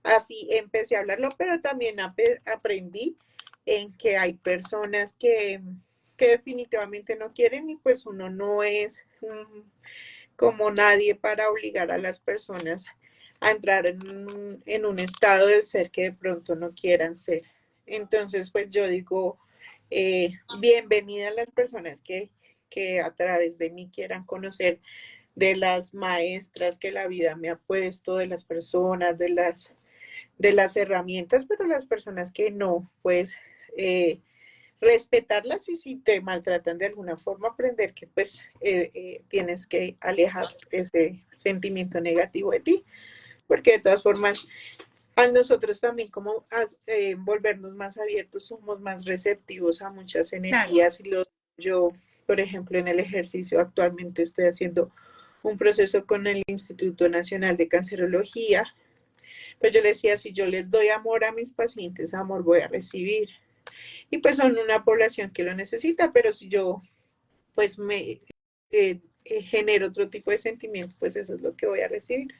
Así empecé a hablarlo, pero también aprendí en que hay personas que definitivamente no quieren y pues uno no es como nadie para obligar a las personas a entrar en un estado de ser que de pronto no quieran ser. Entonces, pues yo digo, bienvenida a las personas que a través de mí quieran conocer de las maestras que la vida me ha puesto, de las personas, de las herramientas, pero las personas que no, pues respetarlas y si te maltratan de alguna forma, aprender que pues tienes que alejar ese sentimiento negativo de ti, porque de todas formas a nosotros también como volvernos más abiertos, somos más receptivos a muchas energías y yo, por ejemplo, en el ejercicio actualmente estoy haciendo un proceso con el Instituto Nacional de Cancerología, pues yo le decía, si yo les doy amor a mis pacientes, amor voy a recibir. Y pues son una población que lo necesita, pero si yo pues me genero otro tipo de sentimiento, pues eso es lo que voy a recibir.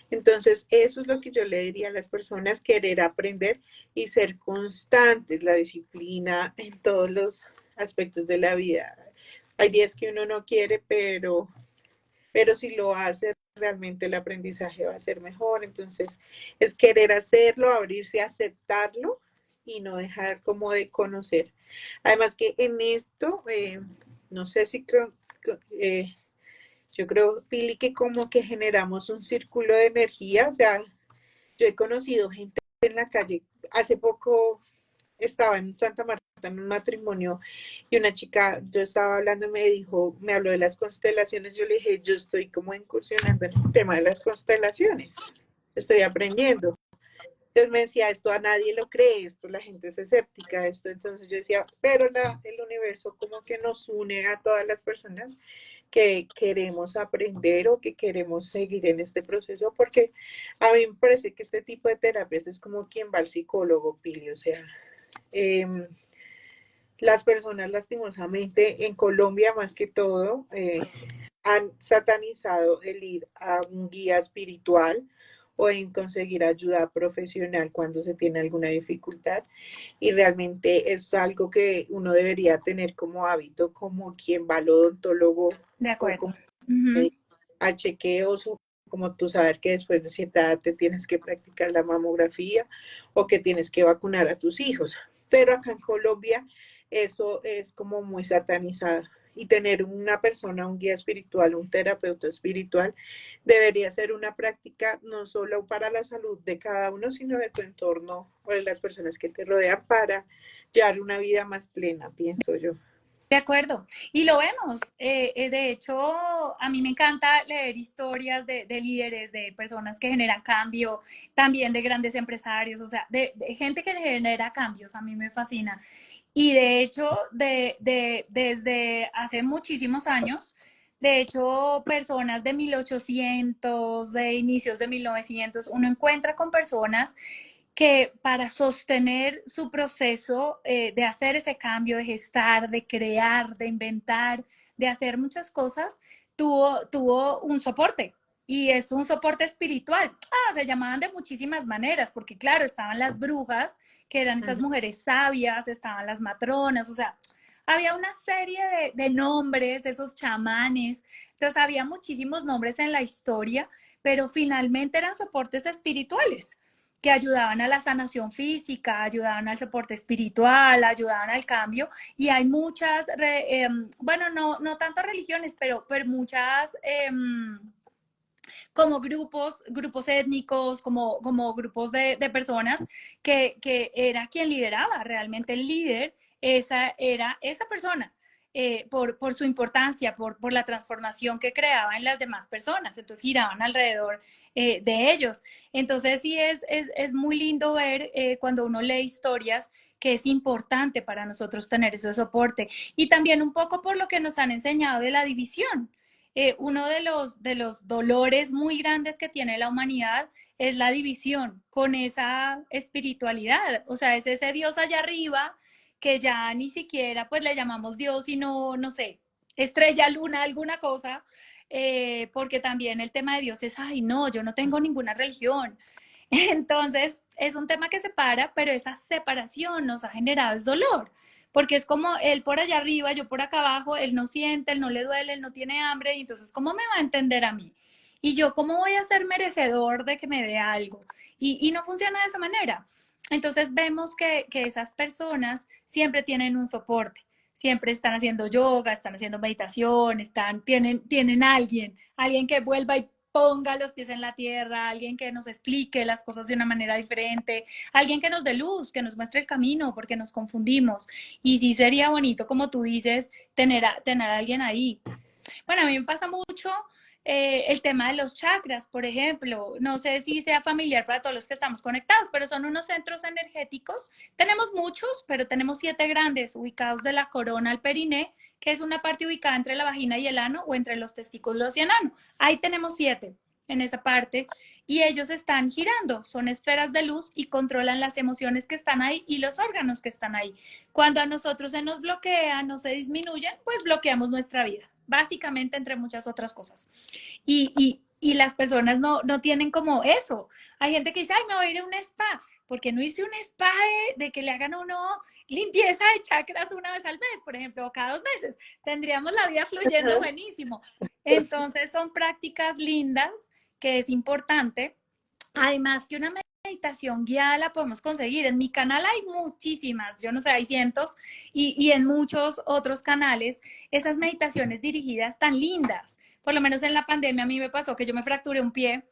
Entonces, eso es lo que yo le diría a las personas, querer aprender y ser constantes, la disciplina en todos los aspectos de la vida. Hay días que uno no quiere, pero si lo hace, realmente el aprendizaje va a ser mejor. Entonces, es querer hacerlo, abrirse a aceptarlo y no dejar como de conocer. Además que en esto, no sé si yo creo, Pili, que como que generamos un círculo de energía, o sea, yo he conocido gente en la calle, hace poco estaba en Santa Marta en un matrimonio y una chica, yo estaba hablando y me dijo, me habló de las constelaciones, yo le dije, yo estoy como incursionando en el tema de las constelaciones, estoy aprendiendo. Entonces me decía, esto a nadie lo cree, esto la gente es escéptica, esto, entonces yo decía, pero el universo como que nos une a todas las personas que queremos aprender o que queremos seguir en este proceso, porque a mí me parece que este tipo de terapias es como quien va al psicólogo, Pili, o sea, las personas lastimosamente en Colombia más que todo han satanizado el ir a un guía espiritual o en conseguir ayuda profesional cuando se tiene alguna dificultad y realmente es algo que uno debería tener como hábito como quien va al odontólogo De o acuerdo. como a chequeos o como tú saber que después de cierta edad te tienes que practicar la mamografía o que tienes que vacunar a tus hijos. Pero acá en Colombia eso es como muy satanizado y tener una persona, un guía espiritual, un terapeuta espiritual, debería ser una práctica no solo para la salud de cada uno, sino de tu entorno o de las personas que te rodean para llevar una vida más plena, pienso yo. De acuerdo, y lo vemos. De hecho, a mí me encanta leer historias de líderes, de personas que generan cambio, también de grandes empresarios, o sea, de gente que genera cambios, a mí me fascina. Y de hecho, desde hace muchísimos años, de hecho, personas de 1800, de inicios de 1900, uno encuentra con personas que para sostener su proceso de hacer ese cambio, de gestar, de crear, de inventar, de hacer muchas cosas, tuvo un soporte. Y es un soporte espiritual. Se llamaban de muchísimas maneras, porque claro, estaban las brujas, que eran esas mujeres sabias, estaban las matronas, o sea, había una serie de nombres, esos chamanes, entonces había muchísimos nombres en la historia, pero finalmente eran soportes espirituales que ayudaban a la sanación física, ayudaban al soporte espiritual, ayudaban al cambio. Y hay muchas, bueno, no tanto religiones, pero muchas como grupos étnicos, como grupos de personas que era quien lideraba, realmente el líder, esa era esa persona. Por su importancia, por la transformación que creaba en las demás personas. Entonces giraban alrededor de ellos. Entonces sí es muy lindo ver cuando uno lee historias que es importante para nosotros tener ese soporte. Y también un poco por lo que nos han enseñado de la división. Uno de los dolores muy grandes que tiene la humanidad es la división con esa espiritualidad. O sea, es ese Dios allá arriba que ya ni siquiera pues le llamamos Dios, sino, no sé, estrella, luna, alguna cosa, porque también el tema de Dios es, ay, no, yo no tengo ninguna religión. Entonces, es un tema que separa, pero esa separación nos ha generado es dolor, porque es como él por allá arriba, yo por acá abajo, él no siente, él no le duele, él no tiene hambre, y entonces, ¿cómo me va a entender a mí? Y yo, ¿cómo voy a ser merecedor de que me dé algo? Y no funciona de esa manera. Entonces vemos que esas personas siempre tienen un soporte, siempre están haciendo yoga, están haciendo meditación, tienen alguien que vuelva y ponga los pies en la tierra, alguien que nos explique las cosas de una manera diferente, alguien que nos dé luz, que nos muestre el camino, porque nos confundimos. Y sí sería bonito, como tú dices, tener a alguien ahí. Bueno, a mí me pasa mucho el tema de los chakras, por ejemplo. No sé si sea familiar para todos los que estamos conectados, pero son unos centros energéticos. Tenemos muchos, pero tenemos 7 grandes ubicados de la corona al periné, que es una parte ubicada entre la vagina y el ano o entre los testículos y el ano. Ahí tenemos 7 en esa parte y ellos están girando, son esferas de luz y controlan las emociones que están ahí y los órganos que están ahí. Cuando a nosotros se nos bloquean o se disminuyen, pues bloqueamos nuestra vida, básicamente entre muchas otras cosas. Y las personas no tienen como eso. Hay gente que dice, ay, me voy a ir a un spa. ¿Por qué no irse a un spa de que le hagan a uno limpieza de chakras una vez al mes, por ejemplo, o cada 2 meses? Tendríamos la vida fluyendo buenísimo. Entonces son prácticas lindas que es importante. Además que una meditación guiada la podemos conseguir. En mi canal hay muchísimas, yo no sé, hay cientos, y en muchos otros canales, esas meditaciones dirigidas tan lindas. Por lo menos en la pandemia a mí me pasó que yo me fracturé un pie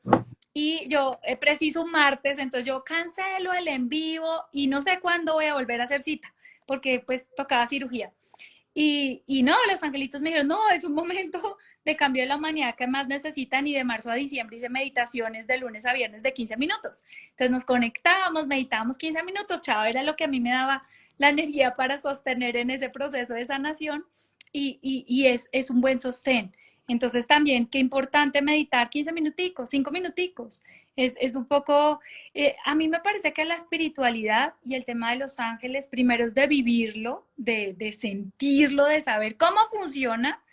y yo preciso un martes, entonces yo cancelo el en vivo y no sé cuándo voy a volver a hacer cita, porque pues tocaba cirugía. Y no, los angelitos me dijeron, no, es un momento de cambio de la humanidad que más necesitan y de marzo a diciembre hice meditaciones de lunes a viernes de 15 minutos. Entonces nos conectábamos, meditábamos 15 minutos, chao, era lo que a mí me daba la energía para sostener en ese proceso de sanación y es un buen sostén. Entonces también, qué importante meditar 15 minuticos, 5 minuticos. Es un poco, a mí me parece que la espiritualidad y el tema de los ángeles, primero es de vivirlo, de sentirlo, de saber cómo funciona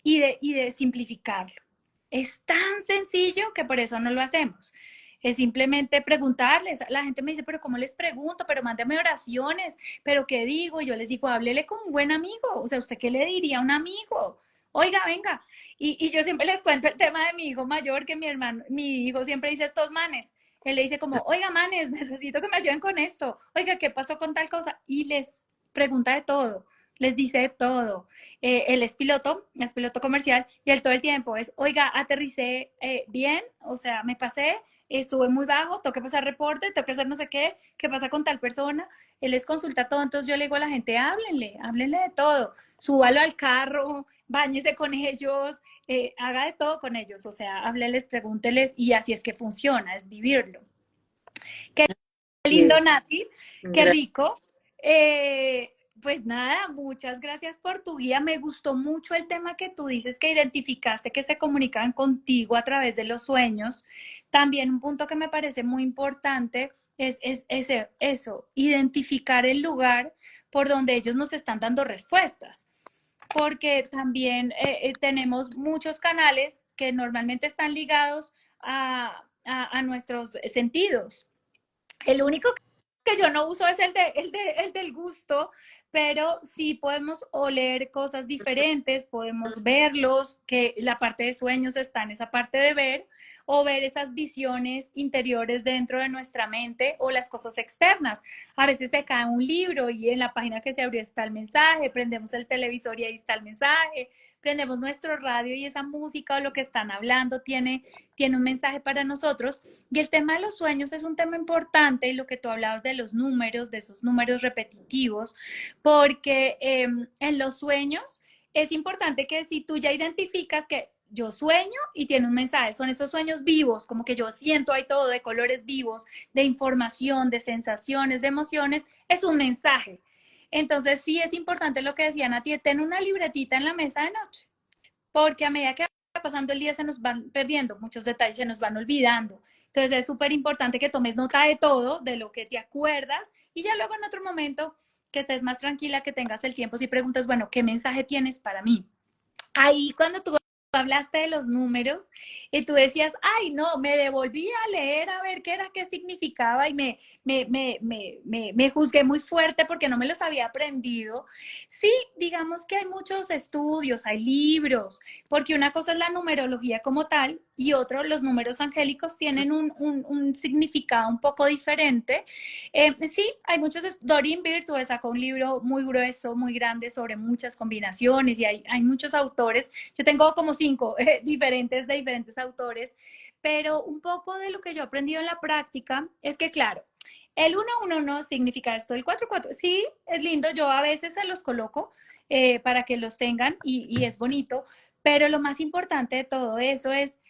y de simplificarlo. Es tan sencillo que por eso no lo hacemos. Es simplemente preguntarles. La gente me dice, pero ¿cómo les pregunto? Pero mándame oraciones. ¿Pero qué digo? Y yo les digo, háblele con un buen amigo. O sea, ¿usted qué le diría a un amigo? Oiga, venga. Y yo siempre les cuento el tema de mi hijo mayor, que mi hijo siempre dice estos manes. Él le dice como, oiga, manes, necesito que me ayuden con esto. Oiga, ¿qué pasó con tal cosa? Y les pregunta de todo. les dice de todo. Él es piloto comercial y él todo el tiempo es, oiga, aterricé bien, o sea, me pasé, estuve muy bajo, tengo que pasar reporte, tengo que hacer no sé qué pasa con tal persona. Él les consulta todo, entonces yo le digo a la gente, háblenle de todo, súbalo al carro, báñese con ellos, haga de todo con ellos, o sea, hábleles, pregúnteles y así es que funciona, es vivirlo. Qué lindo, Bien, Nati, qué gracias. rico. Pues nada, muchas gracias por tu guía. Me gustó mucho el tema que tú dices que identificaste que se comunican contigo a través de los sueños. También un punto que me parece muy importante es eso, identificar el lugar por donde ellos nos están dando respuestas. Porque también tenemos muchos canales que normalmente están ligados a nuestros sentidos. El único que yo no uso es el del gusto, pero sí podemos oler cosas diferentes, podemos verlos, que la parte de sueños está en esa parte de ver, o ver esas visiones interiores dentro de nuestra mente o las cosas externas. A veces se cae un libro y en la página que se abrió está el mensaje, prendemos el televisor y ahí está el mensaje, prendemos nuestro radio y esa música o lo que están hablando tiene un mensaje para nosotros. Y el tema de los sueños es un tema importante, y lo que tú hablabas de los números, de esos números repetitivos, porque en los sueños es importante que si tú ya identificas que yo sueño y tiene un mensaje, son esos sueños vivos, como que yo siento ahí todo de colores vivos, de información, de sensaciones, de emociones, es un mensaje. Entonces sí es importante lo que decían a ti, ten una libretita en la mesa de noche, porque a medida que va pasando el día se nos van perdiendo muchos detalles, se nos van olvidando. Entonces es súper importante que tomes nota de todo, de lo que te acuerdas, y ya luego en otro momento que estés más tranquila, que tengas el tiempo, si preguntas, bueno, ¿qué mensaje tienes para mí? Ahí cuando tú hablaste de los números y tú decías, ay, no, me devolví a leer a ver qué era, qué significaba y me juzgué muy fuerte porque no me los había aprendido. Sí, digamos que hay muchos estudios, hay libros, porque una cosa es la numerología como tal y otro, los números angélicos tienen un significado un poco diferente. Sí, hay muchos, Doreen Virtue sacó un libro muy grueso, muy grande sobre muchas combinaciones y hay muchos autores. Yo tengo como 5 diferentes de diferentes autores, pero un poco de lo que yo he aprendido en la práctica es que, claro, el 1 no significa esto, el 4 sí, es lindo, yo a veces se los coloco para que los tengan y es bonito, pero lo más importante de todo eso es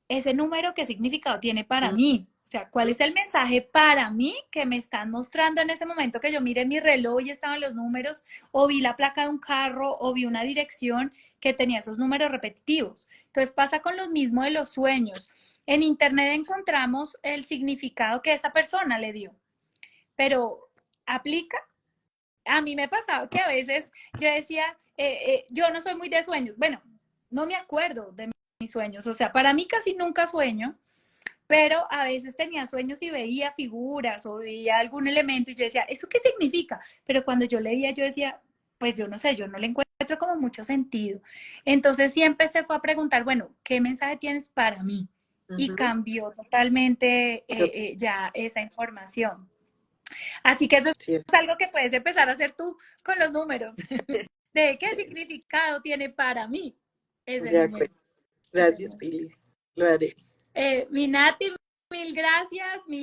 ese número, ¿qué significado tiene para mí? O sea, ¿cuál es el mensaje para mí que me están mostrando en ese momento que yo mire mi reloj y estaban los números, o vi la placa de un carro, o vi una dirección que tenía esos números repetitivos? Entonces pasa con lo mismo de los sueños. En Internet encontramos el significado que esa persona le dio, pero aplica. A mí me pasaba que a veces yo decía, yo no soy muy de sueños. Bueno, no me acuerdo de mis sueños. O sea, para mí casi nunca sueño, pero a veces tenía sueños y veía figuras o veía algún elemento y yo decía, ¿eso qué significa? Pero cuando yo leía, yo decía, pues yo no sé, yo no le encuentro como mucho sentido. Entonces sí empecé fue a preguntar, bueno, ¿qué mensaje tienes para mí? Y Ujú. cambió totalmente ya esa información. Así que eso Sí, es algo que puedes empezar a hacer tú con los números. ¿De qué significado tiene para mí ese de número? acuerdo. Gracias, Pili. Lo haré. Minati, mil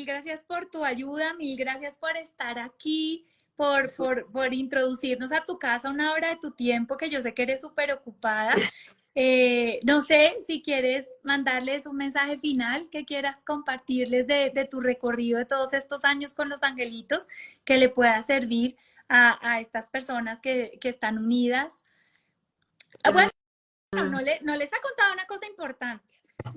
gracias por tu ayuda, mil gracias por estar aquí, por introducirnos a tu casa una hora de tu tiempo, que yo sé que eres súper ocupada. No sé si quieres mandarles un mensaje final que quieras compartirles de tu recorrido de todos estos años con los angelitos, que le pueda servir a estas personas que están unidas. Bueno, Mm, no les ha contado una cosa importante,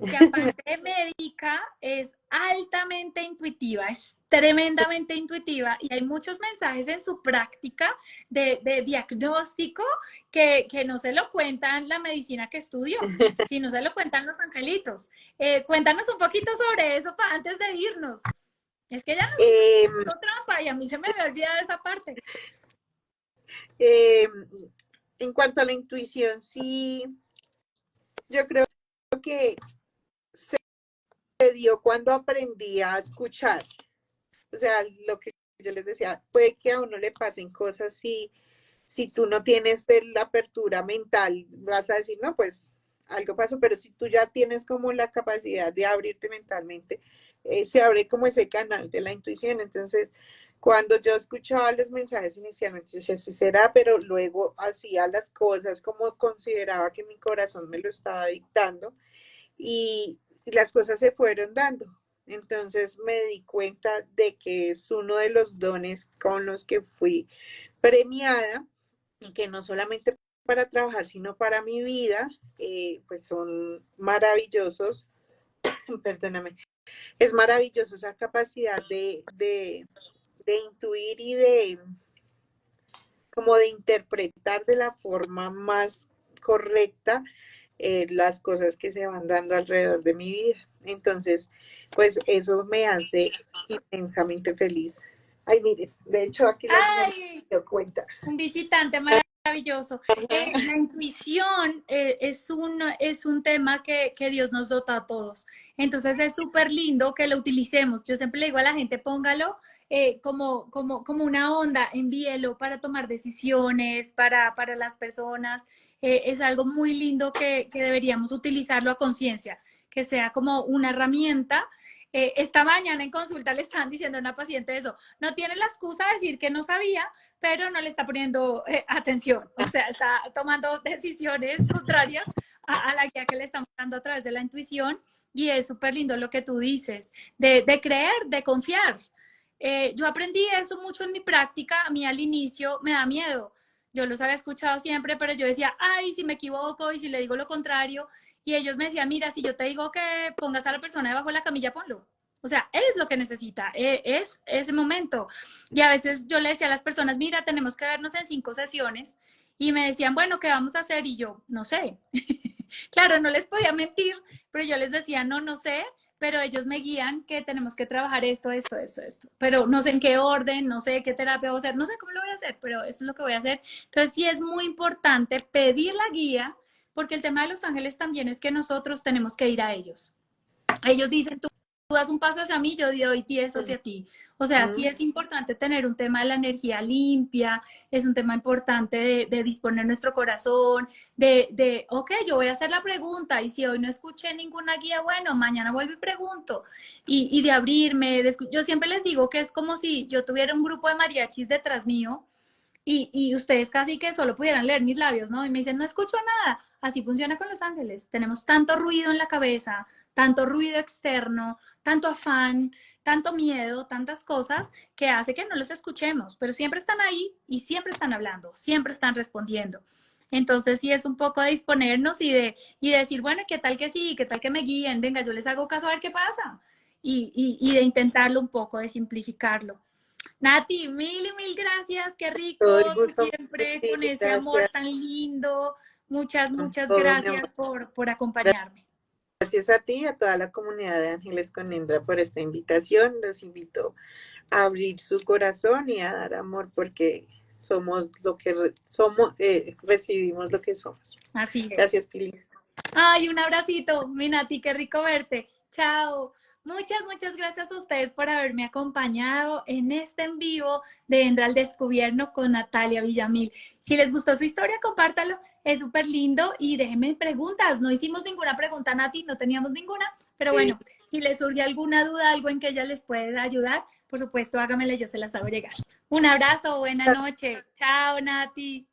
que aparte de médica es altamente intuitiva, es tremendamente intuitiva y hay muchos mensajes en su práctica de diagnóstico que no se lo cuentan la medicina que estudió, sino se lo cuentan los angelitos. Cuéntanos un poquito sobre eso para antes de irnos. Es que ya nos em, hizo trampa y a mí se me había olvidado esa parte. em, en cuanto a la intuición, sí, yo creo que se dio cuando aprendí a escuchar. O sea, lo que yo les decía, puede que a uno le pasen cosas si tú no tienes la apertura mental, vas a decir, no, pues algo pasó, pero si tú ya tienes como la capacidad de abrirte mentalmente, se abre como ese canal de la intuición. Entonces, cuando yo escuchaba los mensajes inicialmente, yo decía, sí será, pero luego hacía las cosas como consideraba que mi corazón me lo estaba dictando y las cosas se fueron dando. Entonces me di cuenta de que es uno de los dones con los que fui premiada y que no solamente para trabajar, sino para mi vida, pues son maravillosos, perdóname, es maravilloso esa capacidad de intuir y de como de interpretar de la forma más correcta las cosas que se van dando alrededor de mi vida. Entonces, pues eso me hace inmensamente feliz. Ay, mire, de hecho aquí la señora ¡Ay! se dio cuenta. Un visitante maravilloso. La intuición es un tema que Dios nos dota a todos. Entonces es súper lindo que lo utilicemos. Yo siempre le digo a la gente, póngalo como una onda, envíelo para tomar decisiones, para las personas. Es algo muy lindo que deberíamos utilizarlo a conciencia, que sea como una herramienta. Esta mañana en consulta le estaban diciendo a una paciente eso, no tiene la excusa de decir que no sabía, pero no le está poniendo atención, o sea, está tomando decisiones contrarias a la guía que le estamos dando a través de la intuición y es súper lindo lo que tú dices, de creer, de confiar. Yo aprendí eso mucho en mi práctica, a mí al inicio me da miedo, yo los había escuchado siempre, pero yo decía, ay, si me equivoco y si le digo lo contrario, y ellos me decían, mira, si yo te digo que pongas a la persona debajo de la camilla, ponlo. O sea, es lo que necesita, es ese momento. Y a veces yo le decía a las personas, mira, tenemos que vernos en 5 sesiones. Y me decían, bueno, ¿qué vamos a hacer? Y yo, no sé. Claro, no les podía mentir, pero yo les decía, no, no sé, pero ellos me guían que tenemos que trabajar esto, esto, esto, esto. Pero no sé en qué orden, no sé qué terapia voy a hacer, no sé cómo lo voy a hacer, pero eso es lo que voy a hacer. Entonces sí es muy importante pedir la guía, porque el tema de los ángeles también es que nosotros tenemos que ir a ellos. Ellos dicen, tú das un paso hacia mí, yo doy 10 hacia ti. O sea, sí es importante tener un tema de la energía limpia, es un tema importante de disponer nuestro corazón, ok, yo voy a hacer la pregunta y si hoy no escuché ninguna guía, bueno, mañana vuelvo y pregunto. Y de abrirme, yo siempre les digo que es como si yo tuviera un grupo de mariachis detrás mío y ustedes casi que solo pudieran leer mis labios, ¿no? Y me dicen, no escucho nada. Así funciona con los ángeles. Tenemos tanto ruido en la cabeza, tanto ruido externo, tanto afán, tanto miedo, tantas cosas que hace que no los escuchemos, pero siempre están ahí y siempre están hablando, siempre están respondiendo. Entonces sí es un poco de disponernos y de decir, bueno, ¿qué tal que sí? ¿Qué tal que me guíen? Venga, yo les hago caso a ver qué pasa. Y de intentarlo un poco, de simplificarlo. Nati, mil y mil gracias, qué rico, Todo el tú gusto, siempre sí, con ese amor gracias tan lindo. Muchas, con muchas todo, mi amor. gracias por acompañarme. Gracias a ti y a toda la comunidad de Ángeles con Indra por esta invitación. Los invito a abrir su corazón y a dar amor porque somos lo que somos, recibimos lo que somos. Así es. Gracias, Pilis. Ay, un abracito, mi Nati, qué rico verte. Chao. Muchas, muchas gracias a ustedes por haberme acompañado en este en vivo de Entra al Descubierto con Natalia Villamil. Si les gustó su historia, compártalo. Es súper lindo y déjenme preguntas. No hicimos ninguna pregunta, Nati, no teníamos ninguna, pero bueno, si les surge alguna duda, algo en que ella les pueda ayudar, por supuesto, hágamela, yo se las hago llegar. Un abrazo, buena noche. Chao, Nati.